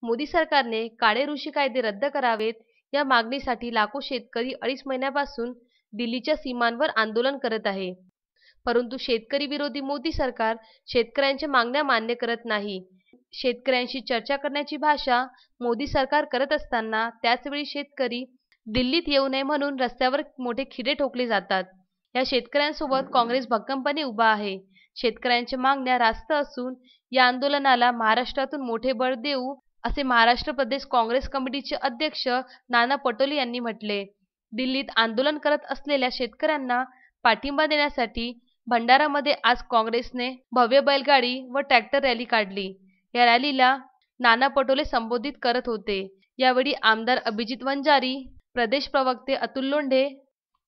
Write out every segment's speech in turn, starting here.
मोदी सरकारने काळे ऋषी कायदे रद्द करावेत या मागणीसाठी लाखो शेतकरी 2.5 महिन्यापासून दिल्लीच्या सीमांवर आंदोलन करत आहे. परंतु शेतकरी विरोधी मोदी सरकार शेतकऱ्यांच्या मागण्या मान्य करत नाही. शेतकऱ्यांशी चर्चा करण्याची भाषा मोदी सरकार करत असताना त्याचवेळी शेतकरी दिल्लीत येऊ नये म्हणून रस्त्यावर मोठे खिडे ठोकले जातात. या शेतकऱ्यांसोबत काँग्रेस भक्कमपणे उभा आहे. शेतकऱ्यांच्या मागण्या रास्त असून या आंदोलनाला महाराष्ट्रातून मोठे बळ देऊ असे महाराष्ट्र प्रदेश काँग्रेस कमिटीचे अध्यक्ष नाना पटोले यांनी म्हटले. दिल्लीत आंदोलन करत असलेल्या शेतकऱ्यांना पाठिंबा देण्यासाठी भंडारामध्ये आज काँग्रेसने भव्य बैलगाडी व ट्रॅक्टर रॅली काढली. या रॅलीला नाना पटोले संबोधित करत होते. यावेळी आमदार अभिजित वंजारी, प्रदेश प्रवक्ते अतुल लोंढे,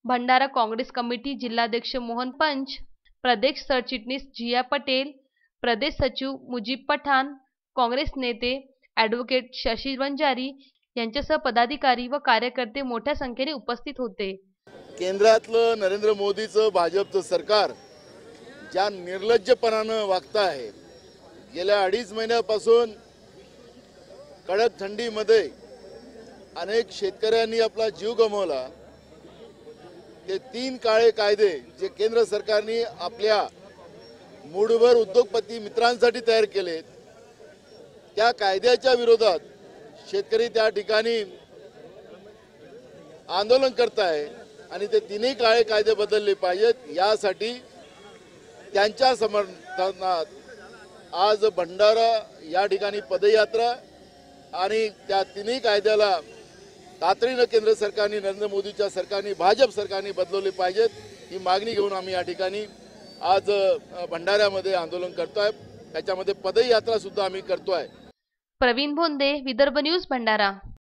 भंडारा काँग्रेस कमिटी जिल्हाध्यक्ष मोहन पंच, प्रदेश सरचिटणीस जिया पटेल, प्रदेश सचिव मुजीब पठाण, काँग्रेस नेते ॲडव्होकेट शशी वंजारी यांच्यासह पदाधिकारी व कार्यकर्ते मोठ्या संख्येने उपस्थित होते. केंद्रातलं नरेंद्र मोदीचं भाजपचं सरकार ज्या निर्लज्जपणानं वागतं आहे, गेल्या 2.5 महिन्यापासून कडक थंडीमध्ये अनेक शेतकऱ्यांनी आपला जीव गमावला. ते 3 काळे कायदे जे केंद्र सरकारने आपल्या मूठभर उद्योगपती मित्रांसाठी तयार केले, त्या कायद्याच्या विरोधात शेतकरी त्या ठिकाणी आंदोलन करत आहे आणि ते 3ही काळे कायदे बदलले पाहिजेत. यासाठी त्यांच्या समर्थनात आज भंडारा या ठिकाणी पदयात्रा आणि त्या 3ही कायद्याला तातडीनं केंद्र सरकारने, नरेंद्र मोदीच्या सरकारने, भाजप सरकारने बदलवले पाहिजेत ही मागणी घेऊन आम्ही या ठिकाणी आज भंडाऱ्यामध्ये आंदोलन करतोय. त्याच्यामध्ये पदयात्रा सुद्धा आम्ही करतोय. प्रवीण भोंदे, विदर्भ न्यूज, भंडारा.